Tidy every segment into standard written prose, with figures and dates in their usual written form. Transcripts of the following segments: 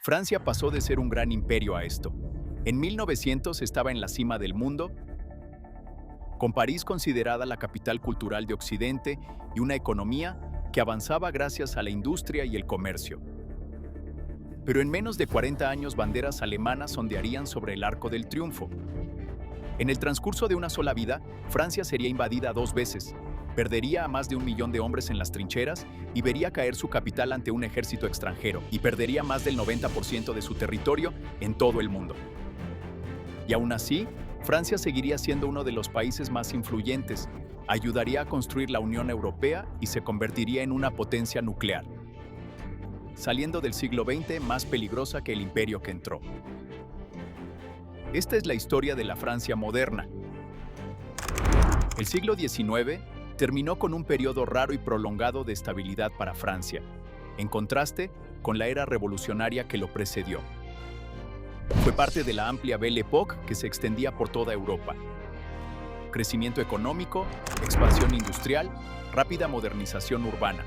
Francia pasó de ser un gran imperio a esto. En 1900 estaba en la cima del mundo, con París considerada la capital cultural de Occidente y una economía que avanzaba gracias a la industria y el comercio. Pero en menos de 40 años banderas alemanas ondearían sobre el Arco del Triunfo. En el transcurso de una sola vida, Francia sería invadida 2 veces, perdería a más de 1 millón de hombres en las trincheras y vería caer su capital ante un ejército extranjero y perdería más del 90% de su territorio en todo el mundo. Y aún así, Francia seguiría siendo uno de los países más influyentes, ayudaría a construir la Unión Europea y se convertiría en una potencia nuclear, saliendo del siglo XX más peligrosa que el imperio que entró. Esta es la historia de la Francia moderna. El siglo XIX terminó con un periodo raro y prolongado de estabilidad para Francia, en contraste con la era revolucionaria que lo precedió. Fue parte de la amplia Belle Époque que se extendía por toda Europa. Crecimiento económico, expansión industrial, rápida modernización urbana.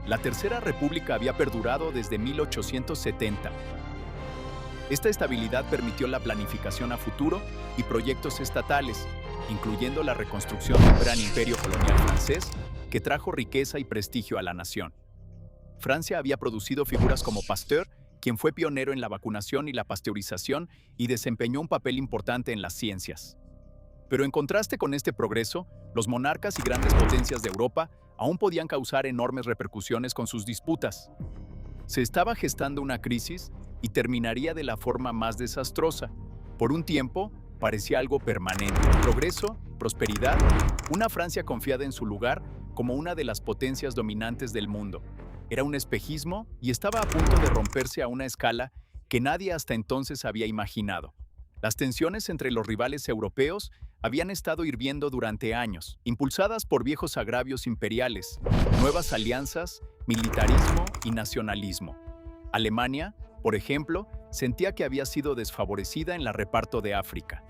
La Tercera República había perdurado desde 1870. Esta estabilidad permitió la planificación a futuro y proyectos estatales, incluyendo la reconstrucción del gran imperio colonial francés, que trajo riqueza y prestigio a la nación. Francia había producido figuras como Pasteur, quien fue pionero en la vacunación y la pasteurización y desempeñó un papel importante en las ciencias. Pero en contraste con este progreso, los monarcas y grandes potencias de Europa aún podían causar enormes repercusiones con sus disputas. Se estaba gestando una crisis y terminaría de la forma más desastrosa. Por un tiempo, parecía algo permanente. Progreso, prosperidad, una Francia confiada en su lugar como una de las potencias dominantes del mundo. Era un espejismo y estaba a punto de romperse a una escala que nadie hasta entonces había imaginado. Las tensiones entre los rivales europeos habían estado hirviendo durante años, impulsadas por viejos agravios imperiales, nuevas alianzas, militarismo y nacionalismo. Alemania, por ejemplo, sentía que había sido desfavorecida en el reparto de África.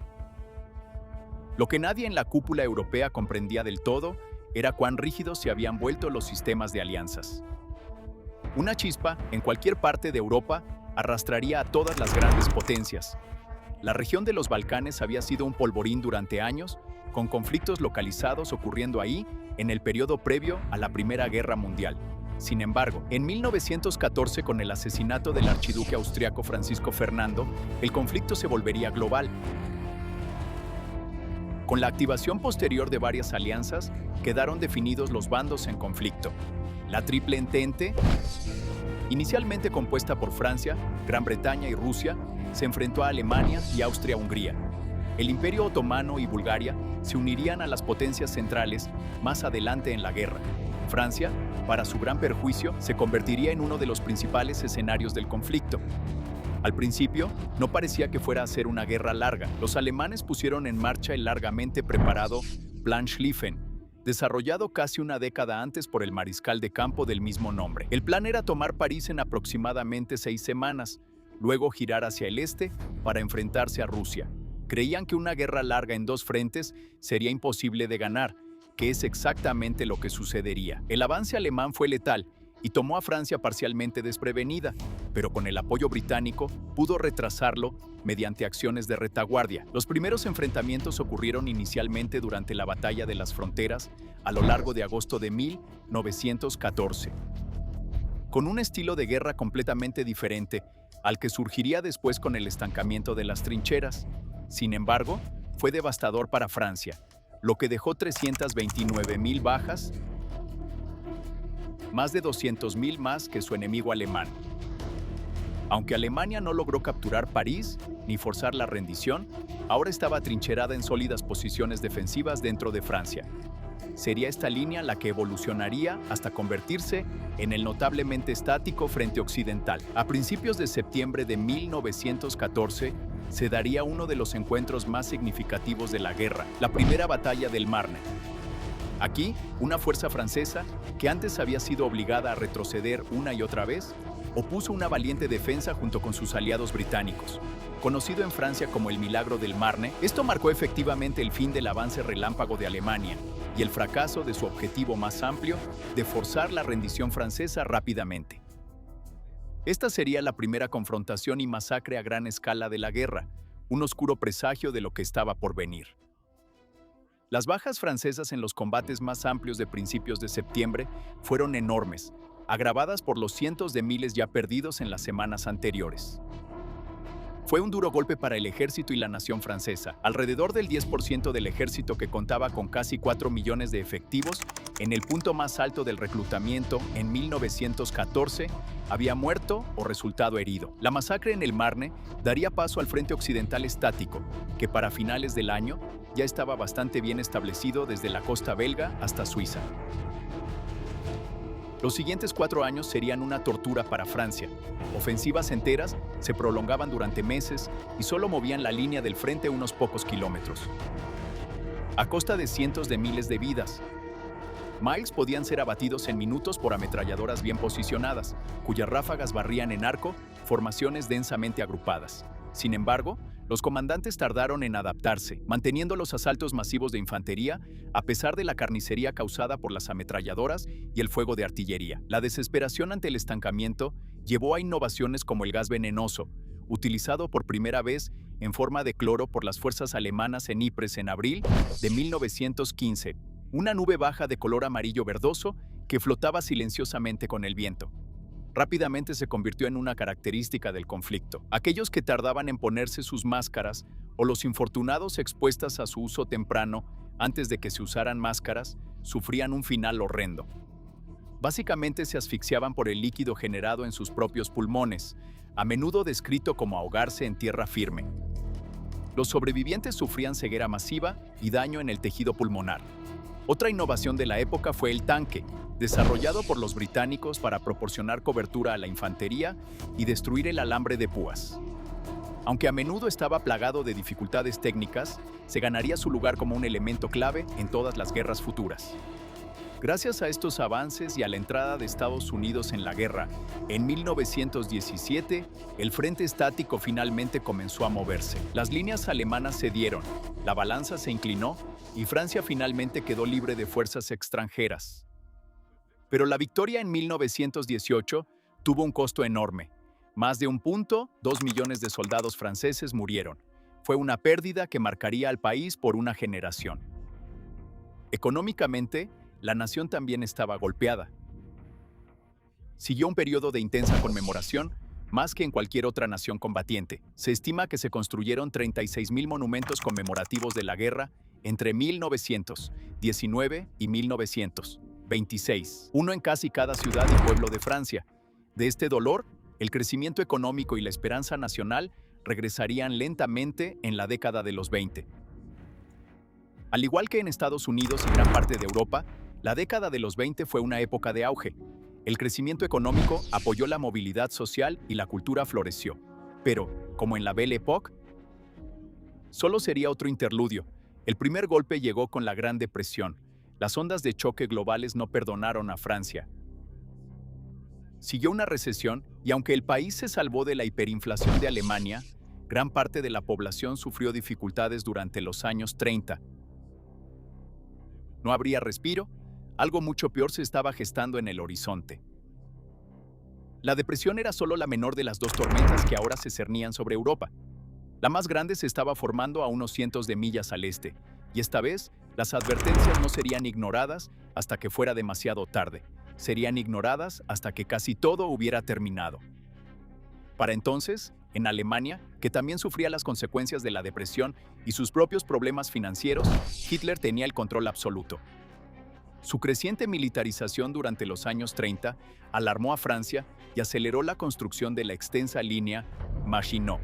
Lo que nadie en la cúpula europea comprendía del todo era cuán rígidos se habían vuelto los sistemas de alianzas. Una chispa en cualquier parte de Europa arrastraría a todas las grandes potencias. La región de los Balcanes había sido un polvorín durante años, con conflictos localizados ocurriendo ahí en el periodo previo a la Primera Guerra Mundial. Sin embargo, en 1914, con el asesinato del archiduque austriaco Francisco Fernando, el conflicto se volvería global. Con la activación posterior de varias alianzas, quedaron definidos los bandos en conflicto. La Triple Entente, inicialmente compuesta por Francia, Gran Bretaña y Rusia, se enfrentó a Alemania y Austria-Hungría. El Imperio Otomano y Bulgaria se unirían a las potencias centrales más adelante en la guerra. Francia, para su gran perjuicio, se convertiría en uno de los principales escenarios del conflicto. Al principio, no parecía que fuera a ser una guerra larga. Los alemanes pusieron en marcha el largamente preparado Plan Schlieffen, desarrollado casi una década antes por el mariscal de campo del mismo nombre. El plan era tomar París en aproximadamente 6 semanas, luego girar hacia el este para enfrentarse a Rusia. Creían que una guerra larga en 2 frentes sería imposible de ganar, que es exactamente lo que sucedería. El avance alemán fue letal y tomó a Francia parcialmente desprevenida, pero con el apoyo británico pudo retrasarlo mediante acciones de retaguardia. Los primeros enfrentamientos ocurrieron inicialmente durante la Batalla de las Fronteras a lo largo de agosto de 1914. Con un estilo de guerra completamente diferente al que surgiría después con el estancamiento de las trincheras. Sin embargo, fue devastador para Francia, lo que dejó 329,000 bajas, más de 200,000 más que su enemigo alemán. Aunque Alemania no logró capturar París ni forzar la rendición, ahora estaba atrincherada en sólidas posiciones defensivas dentro de Francia. Sería esta línea la que evolucionaría hasta convertirse en el notablemente estático frente occidental. A principios de septiembre de 1914, se daría uno de los encuentros más significativos de la guerra, la primera batalla del Marne. Aquí, una fuerza francesa, que antes había sido obligada a retroceder una y otra vez, opuso una valiente defensa junto con sus aliados británicos. Conocido en Francia como el Milagro del Marne, esto marcó efectivamente el fin del avance relámpago de Alemania y el fracaso de su objetivo más amplio de forzar la rendición francesa rápidamente. Esta sería la primera confrontación y masacre a gran escala de la guerra, un oscuro presagio de lo que estaba por venir. Las bajas francesas en los combates más amplios de principios de septiembre fueron enormes, agravadas por los cientos de miles ya perdidos en las semanas anteriores. Fue un duro golpe para el ejército y la nación francesa. Alrededor del 10% del ejército, que contaba con casi 4 millones de efectivos, en el punto más alto del reclutamiento en 1914, había muerto o resultado herido. La masacre en el Marne daría paso al Frente Occidental Estático, que para finales del año ya estaba bastante bien establecido desde la costa belga hasta Suiza. Los siguientes 4 años serían una tortura para Francia. Ofensivas enteras se prolongaban durante meses y solo movían la línea del frente unos pocos kilómetros, a costa de cientos de miles de vidas. Miles podían ser abatidos en minutos por ametralladoras bien posicionadas, cuyas ráfagas barrían en arco formaciones densamente agrupadas. Sin embargo, los comandantes tardaron en adaptarse, manteniendo los asaltos masivos de infantería a pesar de la carnicería causada por las ametralladoras y el fuego de artillería. La desesperación ante el estancamiento llevó a innovaciones como el gas venenoso, utilizado por primera vez en forma de cloro por las fuerzas alemanas en Ypres en abril de 1915, una nube baja de color amarillo verdoso que flotaba silenciosamente con el viento. Rápidamente se convirtió en una característica del conflicto. Aquellos que tardaban en ponerse sus máscaras o los infortunados expuestos a su uso temprano antes de que se usaran máscaras sufrían un final horrendo. Básicamente se asfixiaban por el líquido generado en sus propios pulmones, a menudo descrito como ahogarse en tierra firme. Los sobrevivientes sufrían ceguera masiva y daño en el tejido pulmonar. Otra innovación de la época fue el tanque, desarrollado por los británicos para proporcionar cobertura a la infantería y destruir el alambre de púas. Aunque a menudo estaba plagado de dificultades técnicas, se ganaría su lugar como un elemento clave en todas las guerras futuras. Gracias a estos avances y a la entrada de Estados Unidos en la guerra, en 1917, el frente estático finalmente comenzó a moverse. Las líneas alemanas cedieron, la balanza se inclinó y Francia finalmente quedó libre de fuerzas extranjeras. Pero la victoria en 1918 tuvo un costo enorme. Más de 1.2 millones de soldados franceses murieron. Fue una pérdida que marcaría al país por una generación. Económicamente, la nación también estaba golpeada. Siguió un periodo de intensa conmemoración, más que en cualquier otra nación combatiente. Se estima que se construyeron 36.000 monumentos conmemorativos de la guerra entre 1919 y 1926, uno en casi cada ciudad y pueblo de Francia. De este dolor, el crecimiento económico y la esperanza nacional regresarían lentamente en la década de los 20. Al igual que en Estados Unidos y gran parte de Europa, la década de los 20 fue una época de auge. El crecimiento económico apoyó la movilidad social y la cultura floreció. Pero, como en la Belle Époque, solo sería otro interludio. El primer golpe llegó con la Gran Depresión. Las ondas de choque globales no perdonaron a Francia. Siguió una recesión y aunque el país se salvó de la hiperinflación de Alemania, gran parte de la población sufrió dificultades durante los años 30. No habría respiro, algo mucho peor se estaba gestando en el horizonte. La depresión era solo la menor de las dos tormentas que ahora se cernían sobre Europa. La más grande se estaba formando a unos cientos de millas al este, y esta vez las advertencias no serían ignoradas hasta que fuera demasiado tarde. Serían ignoradas hasta que casi todo hubiera terminado. Para entonces, en Alemania, que también sufría las consecuencias de la depresión y sus propios problemas financieros, Hitler tenía el control absoluto. Su creciente militarización durante los años 30 alarmó a Francia y aceleró la construcción de la extensa línea Maginot.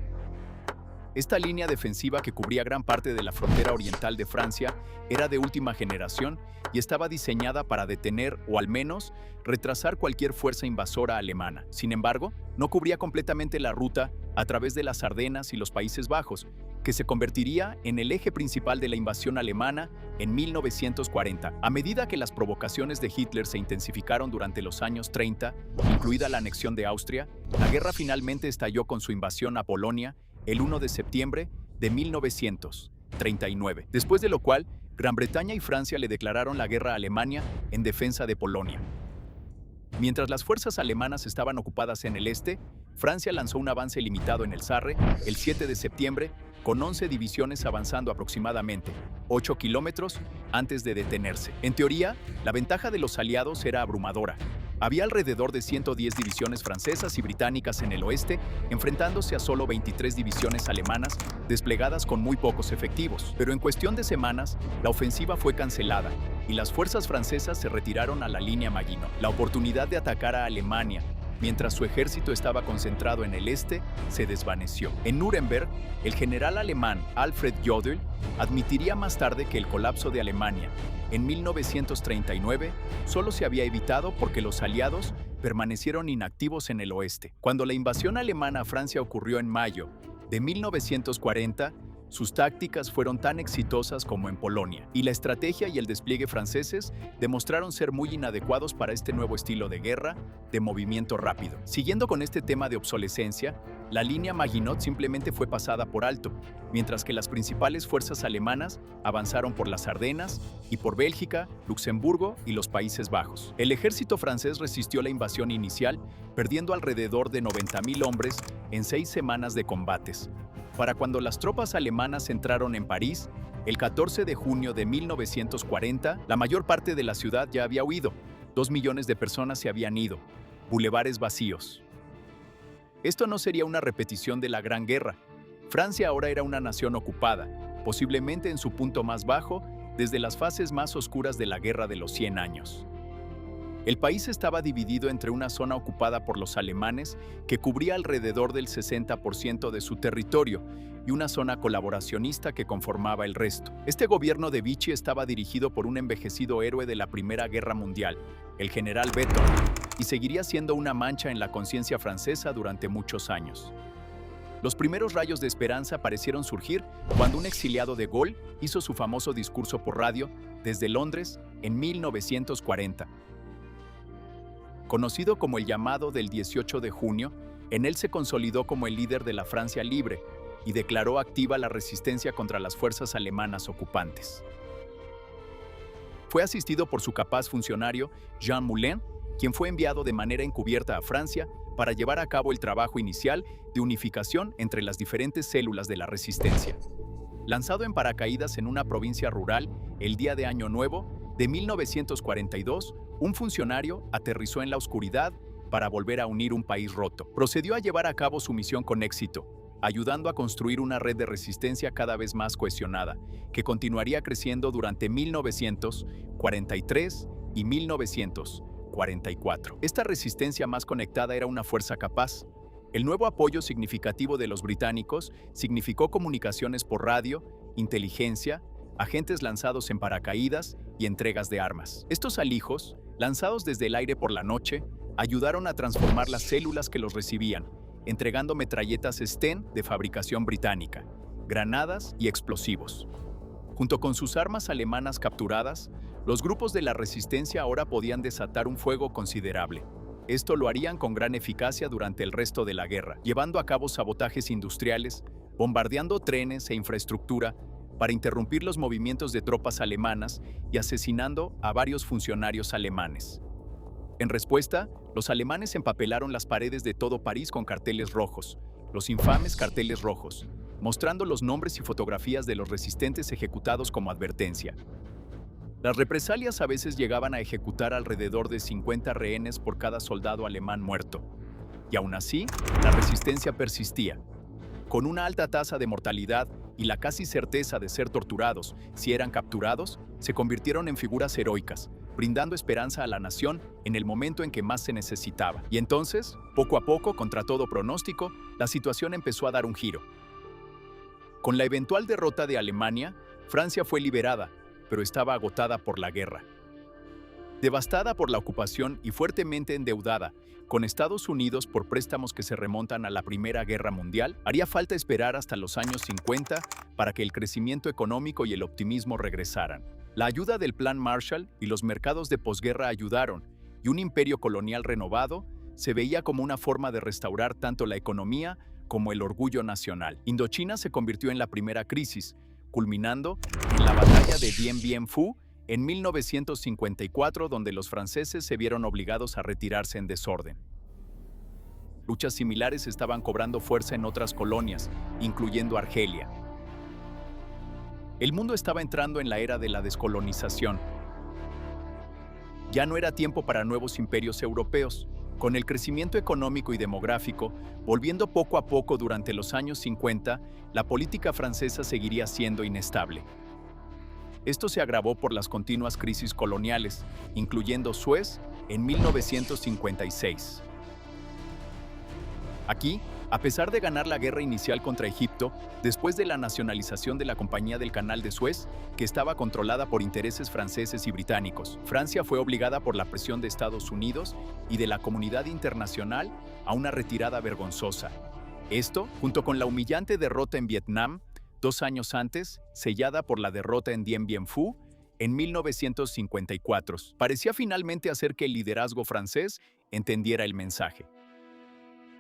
Esta línea defensiva que cubría gran parte de la frontera oriental de Francia era de última generación y estaba diseñada para detener o al menos retrasar cualquier fuerza invasora alemana. Sin embargo, no cubría completamente la ruta a través de las Ardenas y los Países Bajos, que se convertiría en el eje principal de la invasión alemana en 1940. A medida que las provocaciones de Hitler se intensificaron durante los años 30, incluida la anexión de Austria, la guerra finalmente estalló con su invasión a Polonia el 1 de septiembre de 1939, después de lo cual Gran Bretaña y Francia le declararon la guerra a Alemania en defensa de Polonia. Mientras las fuerzas alemanas estaban ocupadas en el este, Francia lanzó un avance limitado en el Sarre el 7 de septiembre, con 11 divisiones avanzando aproximadamente 8 kilómetros antes de detenerse. En teoría, la ventaja de los aliados era abrumadora. Había alrededor de 110 divisiones francesas y británicas en el oeste, enfrentándose a solo 23 divisiones alemanas desplegadas con muy pocos efectivos. Pero en cuestión de semanas, la ofensiva fue cancelada y las fuerzas francesas se retiraron a la línea Maginot. La oportunidad de atacar a Alemania, mientras su ejército estaba concentrado en el este, se desvaneció. En Nuremberg, el general alemán Alfred Jodl admitiría más tarde que el colapso de Alemania en 1939 solo se había evitado porque los aliados permanecieron inactivos en el oeste. Cuando la invasión alemana a Francia ocurrió en mayo de 1940, sus tácticas fueron tan exitosas como en Polonia, y la estrategia y el despliegue franceses demostraron ser muy inadecuados para este nuevo estilo de guerra de movimiento rápido. Siguiendo con este tema de obsolescencia, la línea Maginot simplemente fue pasada por alto, mientras que las principales fuerzas alemanas avanzaron por las Ardenas y por Bélgica, Luxemburgo y los Países Bajos. El ejército francés resistió la invasión inicial, perdiendo alrededor de 90.000 hombres en 6 semanas de combates. Para cuando las tropas alemanas entraron en París, el 14 de junio de 1940, la mayor parte de la ciudad ya había huido. 2 millones de personas se habían ido. Bulevares vacíos. Esto no sería una repetición de la Gran Guerra. Francia ahora era una nación ocupada, posiblemente en su punto más bajo desde las fases más oscuras de la Guerra de los 100 años. El país estaba dividido entre una zona ocupada por los alemanes, que cubría alrededor del 60% de su territorio, y una zona colaboracionista que conformaba el resto. Este gobierno de Vichy estaba dirigido por un envejecido héroe de la Primera Guerra Mundial, el general Béthon, y seguiría siendo una mancha en la conciencia francesa durante muchos años. Los primeros rayos de esperanza parecieron surgir cuando un exiliado de Gaulle hizo su famoso discurso por radio desde Londres en 1940. Conocido como el llamado del 18 de junio, en él se consolidó como el líder de la Francia libre y declaró activa la resistencia contra las fuerzas alemanas ocupantes. Fue asistido por su capaz funcionario Jean Moulin, quien fue enviado de manera encubierta a Francia para llevar a cabo el trabajo inicial de unificación entre las diferentes células de la resistencia. Lanzado en paracaídas en una provincia rural el día de Año Nuevo de 1942, un funcionario aterrizó en la oscuridad para volver a unir un país roto. Procedió a llevar a cabo su misión con éxito, ayudando a construir una red de resistencia cada vez más cohesionada, que continuaría creciendo durante 1943 y 1944. Esta resistencia más conectada era una fuerza capaz. El nuevo apoyo significativo de los británicos significó comunicaciones por radio, inteligencia, agentes lanzados en paracaídas y entregas de armas. Estos alijos, lanzados desde el aire por la noche, ayudaron a transformar las células que los recibían, entregando metralletas Sten de fabricación británica, granadas y explosivos. Junto con sus armas alemanas capturadas, los grupos de la resistencia ahora podían desatar un fuego considerable. Esto lo harían con gran eficacia durante el resto de la guerra, llevando a cabo sabotajes industriales, bombardeando trenes e infraestructura para interrumpir los movimientos de tropas alemanas y asesinando a varios funcionarios alemanes. En respuesta, los alemanes empapelaron las paredes de todo París con carteles rojos, los infames carteles rojos, mostrando los nombres y fotografías de los resistentes ejecutados como advertencia. Las represalias a veces llegaban a ejecutar alrededor de 50 rehenes por cada soldado alemán muerto. Y aún así, la resistencia persistía. Con una alta tasa de mortalidad y la casi certeza de ser torturados si eran capturados, se convirtieron en figuras heroicas, brindando esperanza a la nación en el momento en que más se necesitaba. Y entonces, poco a poco, contra todo pronóstico, la situación empezó a dar un giro. Con la eventual derrota de Alemania, Francia fue liberada, pero estaba agotada por la guerra. Devastada por la ocupación y fuertemente endeudada con Estados Unidos por préstamos que se remontan a la Primera Guerra Mundial, haría falta esperar hasta los años 50 para que el crecimiento económico y el optimismo regresaran. La ayuda del Plan Marshall y los mercados de posguerra ayudaron, y un imperio colonial renovado se veía como una forma de restaurar tanto la economía como el orgullo nacional. Indochina se convirtió en la primera crisis, culminando en la batalla de Dien Bien Phu en 1954, donde los franceses se vieron obligados a retirarse en desorden. Luchas similares estaban cobrando fuerza en otras colonias, incluyendo Argelia. El mundo estaba entrando en la era de la descolonización. Ya no era tiempo para nuevos imperios europeos. Con el crecimiento económico y demográfico, volviendo poco a poco durante los años 50, la política francesa seguiría siendo inestable. Esto se agravó por las continuas crisis coloniales, incluyendo Suez en 1956. Aquí, a pesar de ganar la guerra inicial contra Egipto, después de la nacionalización de la Compañía del Canal de Suez, que estaba controlada por intereses franceses y británicos, Francia fue obligada por la presión de Estados Unidos y de la comunidad internacional a una retirada vergonzosa. Esto, junto con la humillante derrota en Vietnam, 2 años antes, sellada por la derrota en Dien Bien Phu, en 1954, parecía finalmente hacer que el liderazgo francés entendiera el mensaje.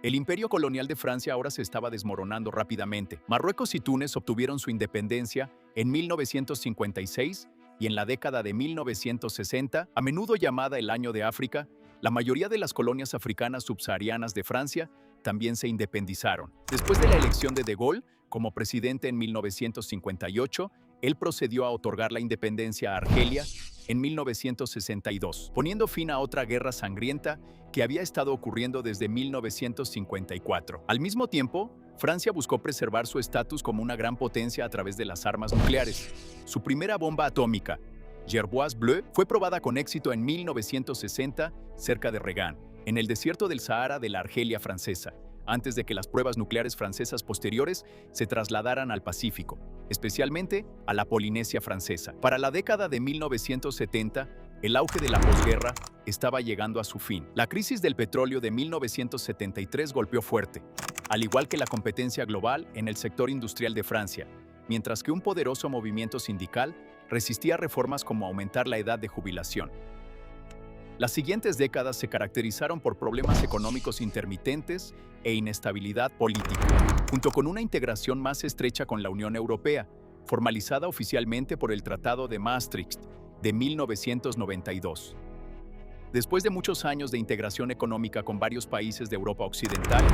El imperio colonial de Francia ahora se estaba desmoronando rápidamente. Marruecos y Túnez obtuvieron su independencia en 1956 y en la década de 1960, a menudo llamada el Año de África, la mayoría de las colonias africanas subsaharianas de Francia también se independizaron. Después de la elección de De Gaulle como presidente en 1958, él procedió a otorgar la independencia a Argelia en 1962, poniendo fin a otra guerra sangrienta que había estado ocurriendo desde 1954. Al mismo tiempo, Francia buscó preservar su estatus como una gran potencia a través de las armas nucleares. Su primera bomba atómica, Gerboise Bleu, fue probada con éxito en 1960 cerca de Regan, en el desierto del Sahara de la Argelia francesa, antes de que las pruebas nucleares francesas posteriores se trasladaran al Pacífico, especialmente a la Polinesia francesa. Para la década de 1970, el auge de la posguerra estaba llegando a su fin. La crisis del petróleo de 1973 golpeó fuerte, al igual que la competencia global en el sector industrial de Francia, mientras que un poderoso movimiento sindical resistía reformas como aumentar la edad de jubilación. Las siguientes décadas se caracterizaron por problemas económicos intermitentes e inestabilidad política, junto con una integración más estrecha con la Unión Europea, formalizada oficialmente por el Tratado de Maastricht de 1992. Después de muchos años de integración económica con varios países de Europa Occidental,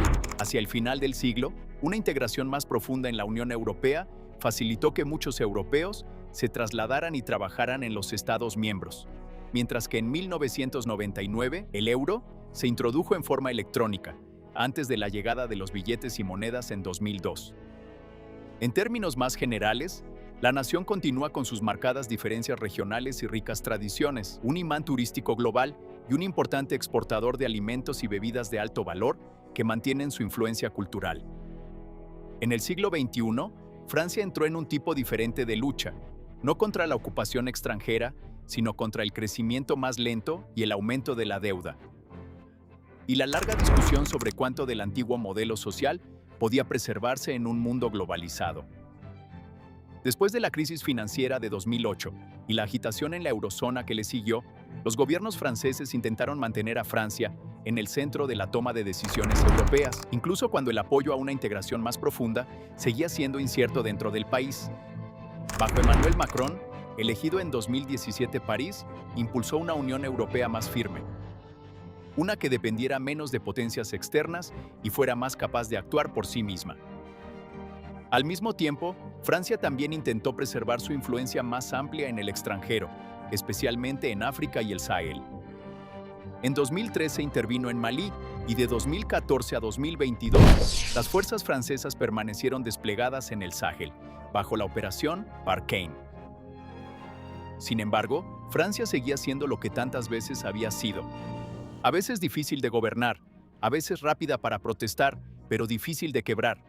hacia el final del siglo, una integración más profunda en la Unión Europea facilitó que muchos europeos se trasladaran y trabajaran en los Estados miembros, mientras que en 1999 el euro se introdujo en forma electrónica, antes de la llegada de los billetes y monedas en 2002. En términos más generales, la nación continúa con sus marcadas diferencias regionales y ricas tradiciones, un imán turístico global y un importante exportador de alimentos y bebidas de alto valor que mantienen su influencia cultural. En el siglo XXI, Francia entró en un tipo diferente de lucha, no contra la ocupación extranjera, sino contra el crecimiento más lento y el aumento de la deuda. Y la larga discusión sobre cuánto del antiguo modelo social podía preservarse en un mundo globalizado. Después de la crisis financiera de 2008 y la agitación en la eurozona que le siguió, los gobiernos franceses intentaron mantener a Francia en el centro de la toma de decisiones europeas, incluso cuando el apoyo a una integración más profunda seguía siendo incierto dentro del país. Bajo Emmanuel Macron, elegido en 2017, París impulsó una Unión Europea más firme, una que dependiera menos de potencias externas y fuera más capaz de actuar por sí misma. Al mismo tiempo, Francia también intentó preservar su influencia más amplia en el extranjero, especialmente en África y el Sahel. En 2013 intervino en Malí y de 2014 a 2022, las fuerzas francesas permanecieron desplegadas en el Sahel, bajo la operación Barkhane. Sin embargo, Francia seguía siendo lo que tantas veces había sido. A veces difícil de gobernar, a veces rápida para protestar, pero difícil de quebrar.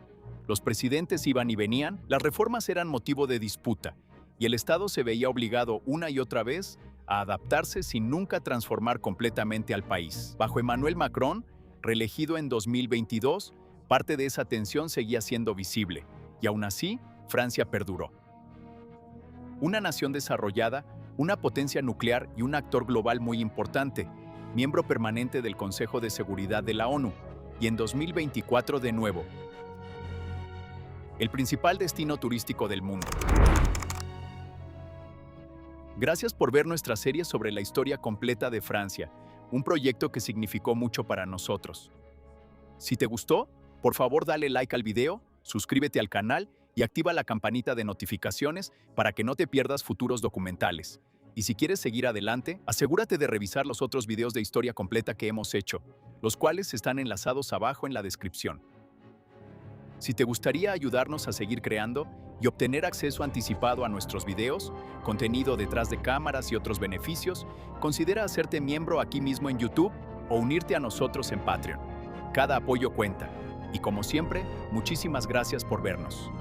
Los presidentes iban y venían, las reformas eran motivo de disputa, y el Estado se veía obligado una y otra vez a adaptarse sin nunca transformar completamente al país. Bajo Emmanuel Macron, reelegido en 2022, parte de esa tensión seguía siendo visible, y aún así, Francia perduró. Una nación desarrollada, una potencia nuclear y un actor global muy importante, miembro permanente del Consejo de Seguridad de la ONU, y en 2024 de nuevo, el principal destino turístico del mundo. Gracias por ver nuestra serie sobre la historia completa de Francia, un proyecto que significó mucho para nosotros. Si te gustó, por favor dale like al video, suscríbete al canal y activa la campanita de notificaciones para que no te pierdas futuros documentales. Y si quieres seguir adelante, asegúrate de revisar los otros videos de historia completa que hemos hecho, los cuales están enlazados abajo en la descripción. Si te gustaría ayudarnos a seguir creando y obtener acceso anticipado a nuestros videos, contenido detrás de cámaras y otros beneficios, considera hacerte miembro aquí mismo en YouTube o unirte a nosotros en Patreon. Cada apoyo cuenta. Y como siempre, muchísimas gracias por vernos.